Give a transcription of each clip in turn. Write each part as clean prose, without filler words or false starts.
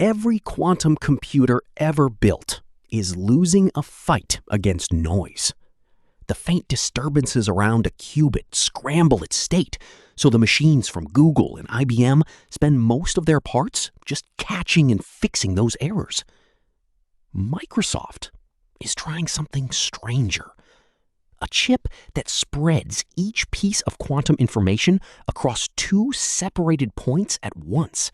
Every quantum computer ever built is losing a fight against noise. The faint disturbances around a qubit scramble its state, so the machines from Google and IBM spend most of their parts just catching and fixing those errors. Microsoft is trying something stranger. A chip that spreads each piece of quantum information across two separated points at once,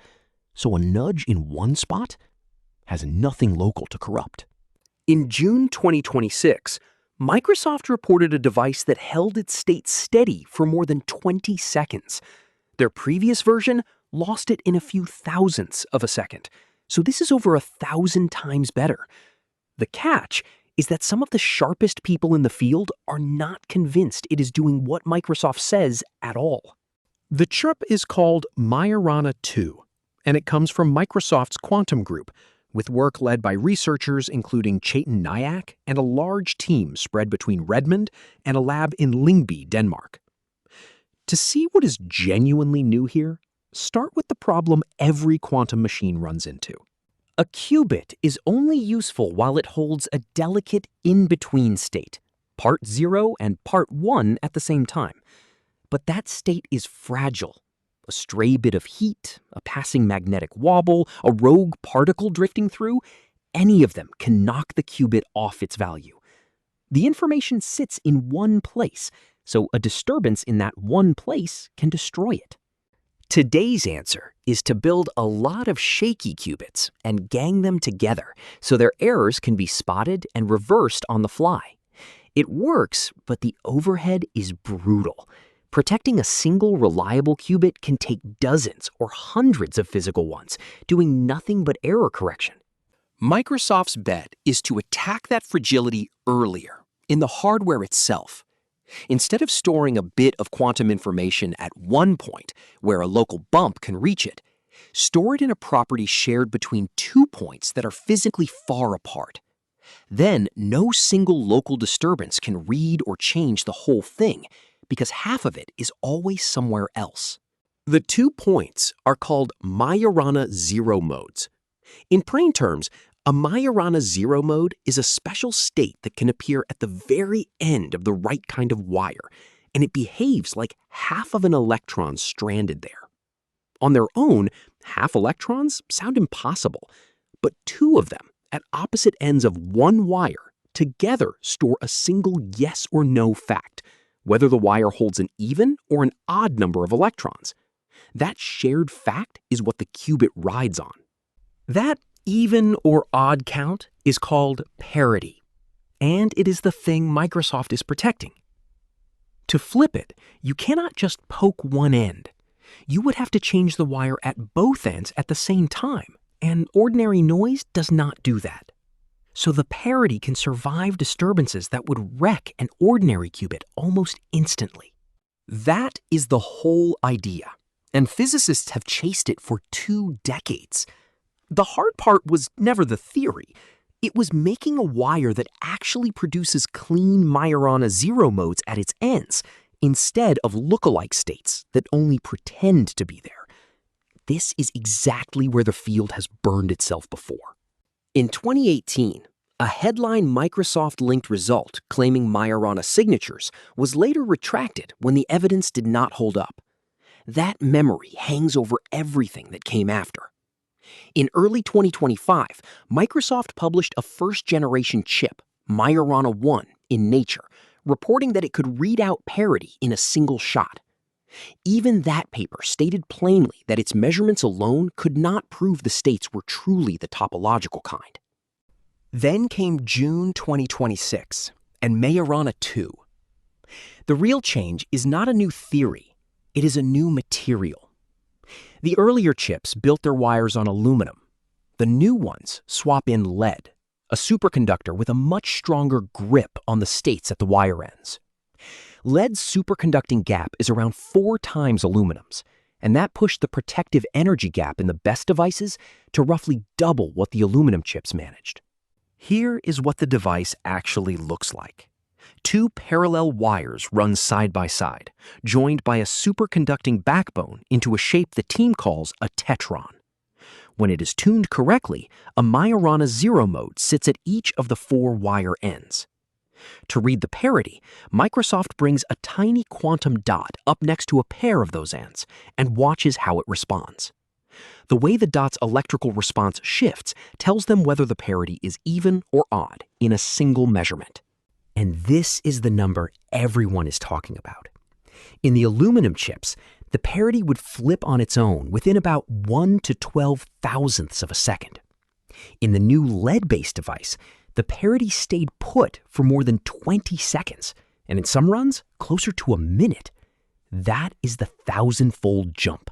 so a nudge in one spot has nothing local to corrupt. In June 2026, Microsoft reported a device that held its state steady for more than 20 seconds. Their previous version lost it in a few thousandths of a second, so this is over 1,000 times better. The catch is that some of the sharpest people in the field are not convinced it is doing what Microsoft says at all. The chip is called Majorana 2, and it comes from Microsoft's quantum group, with work led by researchers including Chetan Nayak and a large team spread between Redmond and a lab in Lyngby, Denmark. To see what is genuinely new here, start with the problem every quantum machine runs into. A qubit is only useful while it holds a delicate in-between state, part 0 and part 1 at the same time. But that state is fragile. A stray bit of heat, a passing magnetic wobble, a rogue particle drifting through, any of them can knock the qubit off its value. The information sits in one place, so a disturbance in that one place can destroy it. Today's answer is to build a lot of shaky qubits and gang them together so their errors can be spotted and reversed on the fly. It works, but the overhead is brutal. Protecting a single reliable qubit can take dozens or hundreds of physical ones, doing nothing but error correction. Microsoft's bet is to attack that fragility earlier, in the hardware itself. Instead of storing a bit of quantum information at one point, where a local bump can reach it, store it in a property shared between 2 points that are physically far apart. Then, no single local disturbance can read or change the whole thing, because half of it is always somewhere else. The 2 points are called Majorana zero modes. In plain terms, a Majorana zero mode is a special state that can appear at the very end of the right kind of wire, and it behaves like half of an electron stranded there. On their own, half electrons sound impossible, but 2 of them, at opposite ends of one wire, together store a single yes or no fact, whether the wire holds an even or an odd number of electrons. That shared fact is what the qubit rides on. That even or odd count is called parity, and it is the thing Microsoft is protecting. To flip it, you cannot just poke one end. You would have to change the wire at both ends at the same time, and ordinary noise does not do that. So the parity can survive disturbances that would wreck an ordinary qubit almost instantly. That is the whole idea, and physicists have chased it for 2 decades. The hard part was never the theory. It was making a wire that actually produces clean Majorana zero modes at its ends, instead of lookalike states that only pretend to be there. This is exactly where the field has burned itself before. In 2018, a headline Microsoft-linked result claiming Majorana signatures was later retracted when the evidence did not hold up. That memory hangs over everything that came after. In early 2025, Microsoft published a first-generation chip, Majorana 1, in Nature, reporting that it could read out parity in a single shot. Even that paper stated plainly that its measurements alone could not prove the states were truly the topological kind. Then came June 2026, and Majorana 2. The real change is not a new theory, it is a new material. The earlier chips built their wires on aluminum. The new ones swap in lead, a superconductor with a much stronger grip on the states at the wire ends. Lead's superconducting gap is around 4 times aluminum's, and that pushed the protective energy gap in the best devices to roughly double what the aluminum chips managed. Here is what the device actually looks like. 2 parallel wires run side by side, joined by a superconducting backbone into a shape the team calls a Tetron. When it is tuned correctly, a Majorana 0 mode sits at each of the 4 wire ends. To read the parity, Microsoft brings a tiny quantum dot up next to a pair of those ends and watches how it responds. The way the dot's electrical response shifts tells them whether the parity is even or odd in a single measurement. And this is the number everyone is talking about. In the aluminum chips, the parity would flip on its own within about 1 to 12 thousandths of a second. In the new lead-based device, the parity stayed put for more than 20 seconds, and in some runs, closer to a minute. That is the 1,000-fold jump.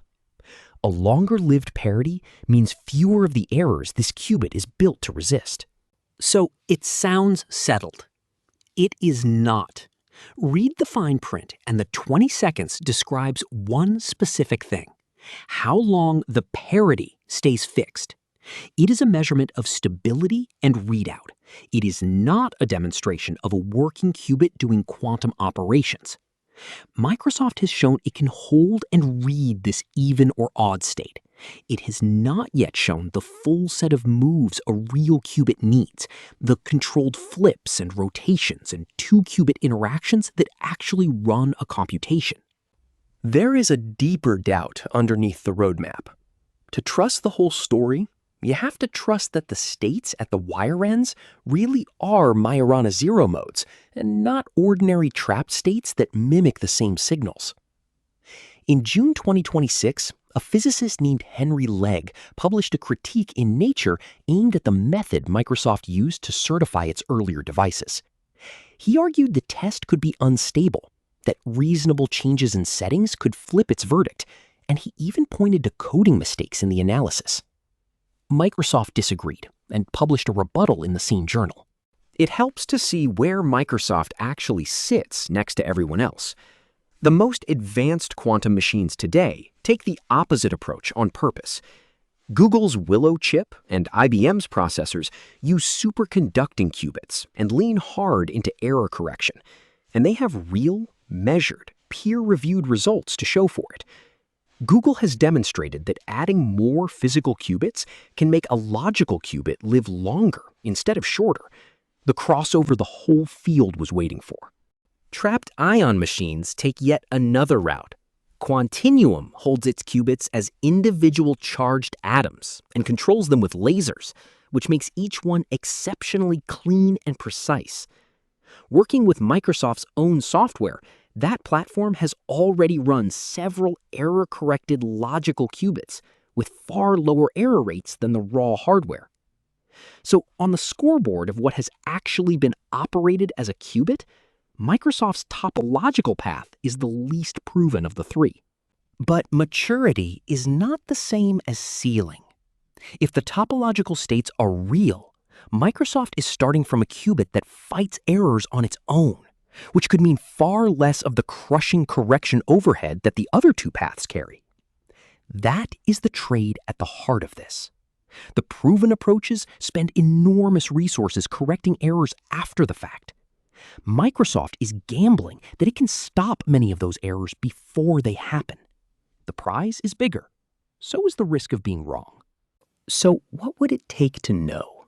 A longer-lived parity means fewer of the errors this qubit is built to resist. So it sounds settled. It is not. Read the fine print, and the 20 seconds describes one specific thing: how long the parity stays fixed. It is a measurement of stability and readout. It is not a demonstration of a working qubit doing quantum operations. Microsoft has shown it can hold and read this even or odd state. It has not yet shown the full set of moves a real qubit needs, the controlled flips and rotations and 2-qubit interactions that actually run a computation. There is a deeper doubt underneath the roadmap. To trust the whole story, you have to trust that the states at the wire ends really are Majorana 0 modes and not ordinary trapped states that mimic the same signals. In June 2026, a physicist named Henry Legg published a critique in Nature aimed at the method Microsoft used to certify its earlier devices. He argued the test could be unstable, that reasonable changes in settings could flip its verdict, and he even pointed to coding mistakes in the analysis. Microsoft disagreed and published a rebuttal in the same journal. It helps to see where Microsoft actually sits next to everyone else. The most advanced quantum machines today take the opposite approach on purpose. Google's Willow chip and IBM's processors use superconducting qubits and lean hard into error correction, and they have real, measured, peer-reviewed results to show for it. Google has demonstrated that adding more physical qubits can make a logical qubit live longer instead of shorter, the crossover the whole field was waiting for. Trapped ion machines take yet another route. Quantinuum holds its qubits as individual charged atoms and controls them with lasers, which makes each one exceptionally clean and precise. Working with Microsoft's own software, that platform has already run several error-corrected logical qubits with far lower error rates than the raw hardware. So on the scoreboard of what has actually been operated as a qubit, Microsoft's topological path is the least proven of the three. But maturity is not the same as ceiling. If the topological states are real, Microsoft is starting from a qubit that fights errors on its own, which could mean far less of the crushing correction overhead that the other two paths carry. That is the trade at the heart of this. The proven approaches spend enormous resources correcting errors after the fact. Microsoft is gambling that it can stop many of those errors before they happen. The prize is bigger. So is the risk of being wrong. So what would it take to know?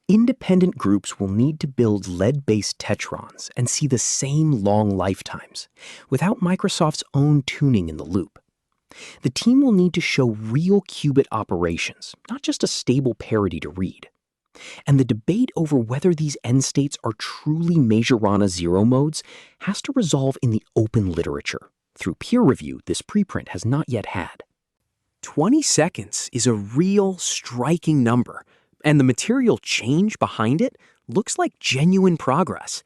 Independent groups will need to build lead-based tetrons and see the same long lifetimes, without Microsoft's own tuning in the loop. The team will need to show real qubit operations, not just a stable parity to read. And the debate over whether these end states are truly Majorana 0 modes has to resolve in the open literature, through peer review this preprint has not yet had. 20 seconds is a real, striking number, and the material change behind it looks like genuine progress.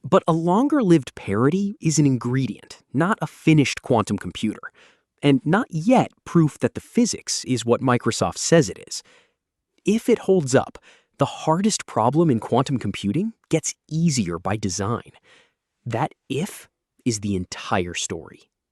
But a longer-lived parity is an ingredient, not a finished quantum computer, and not yet proof that the physics is what Microsoft says it is. If it holds up, the hardest problem in quantum computing gets easier by design. That if is the entire story.